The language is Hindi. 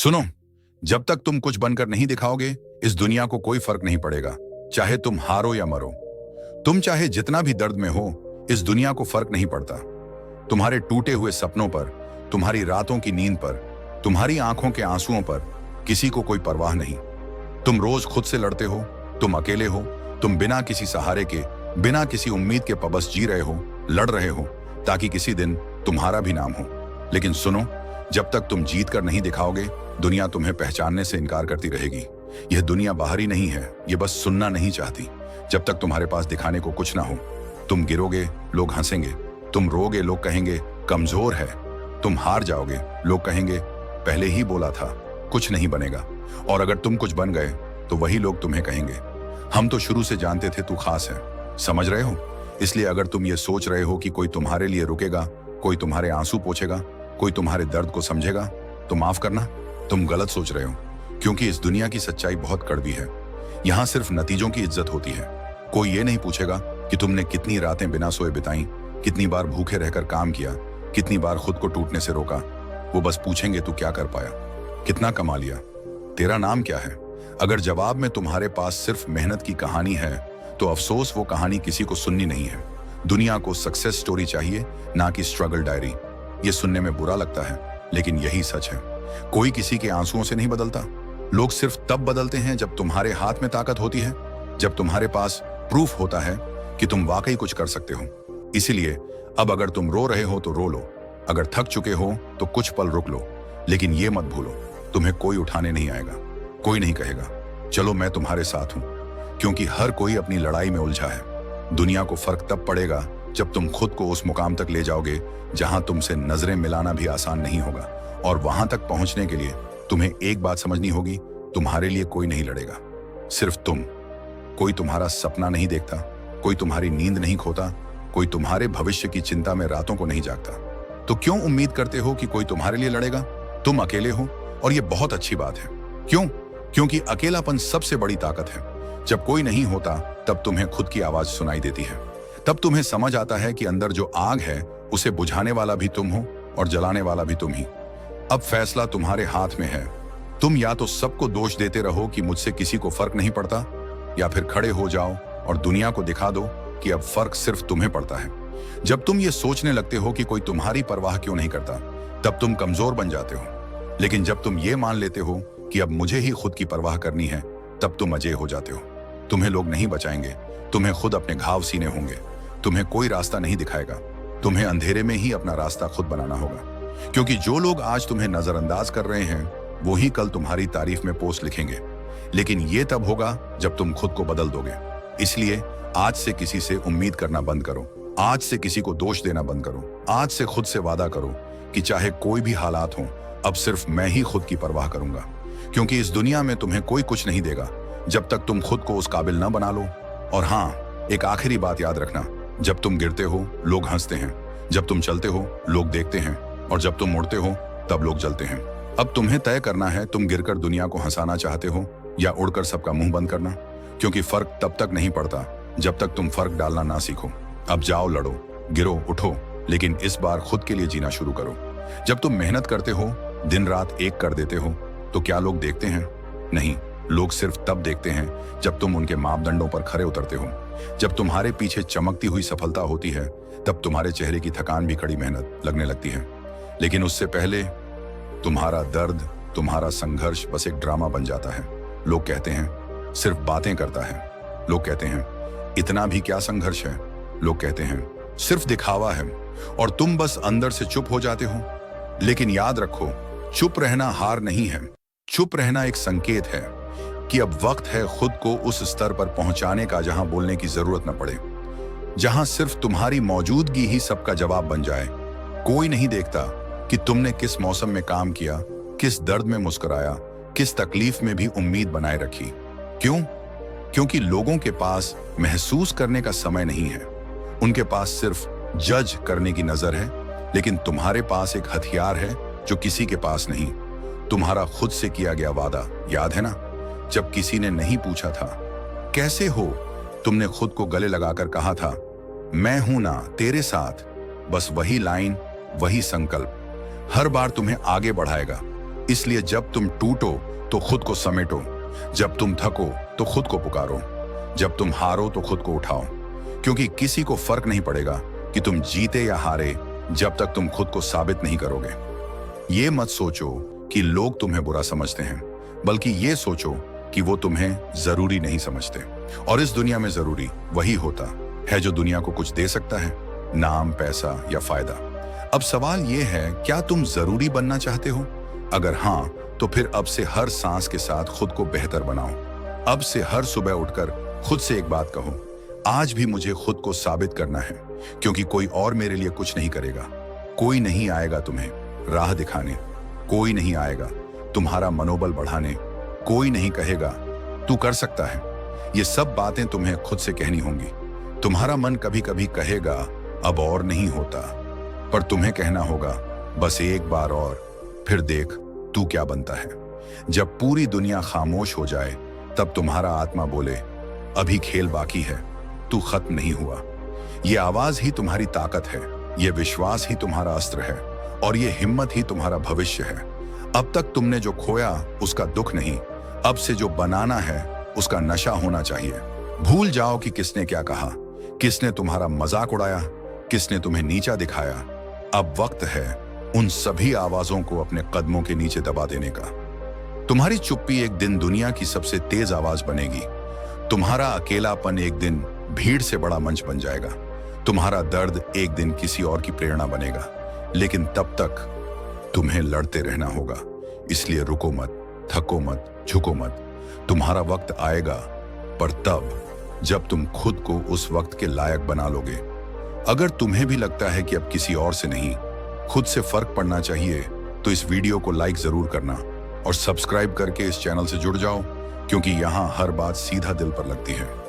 सुनो, जब तक तुम कुछ बनकर नहीं दिखाओगे, इस दुनिया को कोई फर्क नहीं पड़ेगा। चाहे तुम हारो या मरो, तुम चाहे जितना भी दर्द में हो, इस दुनिया को फर्क नहीं पड़ता। तुम्हारे टूटे हुए सपनों पर, तुम्हारी रातों की नींद पर, तुम्हारी आंखों के आंसुओं पर किसी को कोई परवाह नहीं। तुम रोज खुद से लड़ते हो, तुम अकेले हो, तुम बिना किसी सहारे के, बिना किसी उम्मीद के पबस जी रहे हो, लड़ रहे हो, ताकि किसी दिन तुम्हारा भी नाम हो। लेकिन सुनो, जब तक तुम जीत कर नहीं दिखाओगे, दुनिया तुम्हें पहचानने से इनकार करती रहेगी। यह दुनिया बाहरी नहीं है, ये बस सुनना नहीं चाहती। जब तक तुम्हारे पास दिखाने को कुछ ना हो, तुम गिरोगे, लोग हंसेंगे। तुम रोगे, लोग कहेंगे कमजोर है। तुम हार जाओगे, लोग कहेंगे पहले ही बोला था कुछ नहीं बनेगा। और अगर तुम कुछ बन गए तो वही लोग तुम्हें कहेंगे हम तो शुरू से जानते थे तू खास है। समझ रहे हो? इसलिए अगर तुम ये सोच रहे हो कि कोई तुम्हारे लिए रुकेगा, कोई तुम्हारे आंसू पोंछेगा, कोई तुम्हारे दर्द को समझेगा, तो माफ करना, तुम गलत सोच रहे हो। क्योंकि इस दुनिया की सच्चाई बहुत कड़वी है। यहाँ सिर्फ नतीजों की इज्जत होती है। कोई ये नहीं पूछेगा कि तुमने कितनी रातें बिना सोए बिताई, कितनी बार भूखे रहकर काम किया, कितनी बार खुद को टूटने से रोका। वो बस पूछेंगे तू क्या कर पाया, कितना कमा लिया, तेरा नाम क्या है। अगर जवाब में तुम्हारे पास सिर्फ मेहनत की कहानी है, तो अफसोस वो कहानी किसी को सुननी नहीं है। दुनिया को सक्सेस स्टोरी चाहिए, ना कि स्ट्रगल डायरी। ये सुनने में बुरा लगता है, लेकिन यही सच है। कोई किसी के आंसुओं से नहीं बदलता। लोग सिर्फ तब बदलते हैं जब तुम्हारे हाथ में ताकत होती है, जब तुम्हारे पास प्रूफ होता है कि तुम वाकई कुछ कर सकते हो। इसीलिए अब अगर तुम रो रहे हो तो रो लो, अगर थक चुके हो तो कुछ पल रुक लो। लेकिन ये मत भूलो, तुम्हें कोई उठाने नहीं आएगा। कोई नहीं कहेगा चलो मैं तुम्हारे साथ हूं, क्योंकि हर कोई अपनी लड़ाई में उलझा है। दुनिया को फर्क तब पड़ेगा जब तुम खुद को उस मुकाम तक ले जाओगे जहां तुमसे नजरें मिलाना भी आसान नहीं होगा। और वहां तक पहुंचने के लिए तुम्हें एक बात समझनी होगी, तुम्हारे लिए कोई नहीं लड़ेगा, सिर्फ तुम। कोई तुम्हारा सपना नहीं देखता, कोई तुम्हारी नींद नहीं खोता, कोई तुम्हारे भविष्य की चिंता में रातों को नहीं जागता। तो क्यों उम्मीद करते हो कि कोई तुम्हारे लिए लड़ेगा? तुम अकेले हो, और यह बहुत अच्छी बात है। क्यों? क्योंकि अकेलापन सबसे बड़ी ताकत है। जब कोई नहीं होता, तब तुम्हें खुद की आवाज सुनाई देती है। तब तुम्हें समझ आता है कि अंदर जो आग है, उसे बुझाने वाला भी तुम हो और जलाने वाला भी तुम ही। अब फैसला तुम्हारे हाथ में है। तुम या तो सबको दोष देते रहो कि मुझसे किसी को फर्क नहीं पड़ता, या फिर खड़े हो जाओ और दुनिया को दिखा दो कि अब फर्क सिर्फ तुम्हें पड़ता है। जब तुम ये सोचने लगते हो कि कोई तुम्हारी परवाह क्यों नहीं करता, तब तुम कमजोर बन जाते हो। लेकिन जब तुम ये मान लेते हो कि अब मुझे ही खुद की परवाह करनी है, तब तुम अजेय हो जाते हो। तुम्हें लोग नहीं बचाएंगे, तुम्हें खुद अपने घाव सीने होंगे। तुम्हें कोई रास्ता नहीं दिखाएगा, तुम्हें अंधेरे में ही अपना रास्ता खुद बनाना होगा। क्योंकि जो लोग आज तुम्हें नजरअंदाज कर रहे हैं, वो ही कल तुम्हारी तारीफ में पोस्ट लिखेंगे। लेकिन ये तब होगा जब तुम खुद को बदल दोगे। इसलिए आज से किसी से उम्मीद करना बंद करो, आज से किसी को दोष देना बंद करो, आज से खुद से वादा करो कि चाहे कोई भी हालात हो, अब सिर्फ मैं ही खुद की परवाह करूंगा। क्योंकि इस दुनिया में तुम्हें कोई कुछ नहीं देगा जब तक तुम खुद को उस काबिल न बना लो। और हाँ, एक आखिरी बात याद रखना, जब तुम गिरते हो लोग हंसते हैं, जब तुम चलते हो लोग देखते हैं, और जब तुम मुड़ते हो तब लोग जलते हैं। अब तुम्हें तय करना है, तुम गिरकर दुनिया को हंसाना चाहते हो या उड़कर सबका मुंह बंद करना। क्योंकि फर्क तब तक नहीं पड़ता जब तक तुम फर्क डालना ना सीखो। अब जाओ, लड़ो, गिरो, उठो, लेकिन इस बार खुद के लिए जीना शुरू करो। जब तुम मेहनत करते हो, दिन रात एक कर देते हो, तो क्या लोग देखते हैं? नहीं, लोग सिर्फ तब देखते हैं जब तुम उनके मापदंडों पर खरे उतरते हो। जब तुम्हारे पीछे चमकती हुई सफलता होती है, तब तुम्हारे चेहरे की थकान भी कड़ी मेहनत लगने लगती है। लेकिन उससे पहले तुम्हारा दर्द, तुम्हारा संघर्ष बस एक ड्रामा बन जाता है। लोग कहते हैं सिर्फ बातें करता है, लोग कहते हैं इतना भी क्या संघर्ष है, लोग कहते हैं सिर्फ दिखावा है, और तुम बस अंदर से चुप हो जाते हो। लेकिन याद रखो, चुप रहना हार नहीं है। चुप रहना एक संकेत है कि अब वक्त है खुद को उस स्तर पर पहुंचाने का जहां बोलने की जरूरत न पड़े, जहां सिर्फ तुम्हारी मौजूदगी ही सबका जवाब बन जाए। कोई नहीं देखता कि तुमने किस मौसम में काम किया, किस दर्द में मुस्कुराया, किस तकलीफ में भी उम्मीद बनाए रखी। क्यों? क्योंकि लोगों के पास महसूस करने का समय नहीं है, उनके पास सिर्फ जज करने की नजर है। लेकिन तुम्हारे पास एक हथियार है जो किसी के पास नहीं, तुम्हारा खुद से किया गया वादा। याद है ना, जब किसी ने नहीं पूछा था कैसे हो, तुमने खुद को गले लगाकर कहा था मैं हूं ना तेरे साथ। बस वही लाइन, वही संकल्प हर बार तुम्हें आगे बढ़ाएगा। इसलिए जब तुम टूटो तो खुद को समेटो, जब तुम थको तो खुद को पुकारो, जब तुम हारो तो खुद को उठाओ, क्योंकि किसी को फर्क नहीं पड़ेगा कि तुम जीते या हारे जब तक तुम खुद को साबित नहीं करोगे। ये मत सोचो कि लोग तुम्हें बुरा समझते हैं, बल्कि ये सोचो कि वो तुम्हें जरूरी नहीं समझते। और इस दुनिया में जरूरी वही होता है जो दुनिया को कुछ दे सकता है, नाम, पैसा या फायदा। अब सवाल ये है, क्या तुम जरूरी बनना चाहते हो? अगर हाँ, तो फिर अब से हर सांस के साथ खुद को बेहतर बनाओ। अब से हर सुबह उठकर खुद से एक बात कहो, आज भी मुझे खुद को साबित करना है, क्योंकि कोई और मेरे लिए कुछ नहीं करेगा। कोई नहीं आएगा तुम्हें राह दिखाने, कोई नहीं आएगा तुम्हारा मनोबल बढ़ाने, कोई नहीं कहेगा तू कर सकता है। ये सब बातें तुम्हें खुद से कहनी होंगी। तुम्हारा मन कभी कभी कहेगा अब और नहीं होता, पर तुम्हें कहना होगा बस एक बार और, फिर देख तू क्या बनता है। जब पूरी दुनिया खामोश हो जाए तब तुम्हारा आत्मा बोले अभी खेल बाकी है, तू खत्म नहीं हुआ। ये आवाज ही तुम्हारी ताकत है, ये विश्वास ही तुम्हारा अस्त्र है, और ये हिम्मत ही तुम्हारा भविष्य है। अब तक तुमने जो खोया उसका दुख नहीं, अब से जो बनाना है उसका नशा होना चाहिए। भूल जाओ कि किसने क्या कहा, किसने तुम्हारा मजाक उड़ाया, किसने तुम्हें नीचा दिखाया। अब वक्त है उन सभी आवाजों को अपने कदमों के नीचे दबा देने का। तुम्हारी चुप्पी एक दिन दुनिया की सबसे तेज आवाज बनेगी। तुम्हारा अकेलापन एक दिन भीड़ से बड़ा मंच बन जाएगा। तुम्हारा दर्द एक दिन किसी और की प्रेरणा बनेगा। लेकिन तब तक तुम्हें लड़ते रहना होगा। इसलिए रुको मत, थको मत, झुको मत। तुम्हारा वक्त आएगा, पर तब जब तुम खुद को उस वक्त के लायक बना लोगे। अगर तुम्हें भी लगता है कि अब किसी और से नहीं, खुद से फर्क पड़ना चाहिए, तो इस वीडियो को लाइक जरूर करना और सब्सक्राइब करके इस चैनल से जुड़ जाओ, क्योंकि यहाँ हर बात सीधा दिल पर लगती है।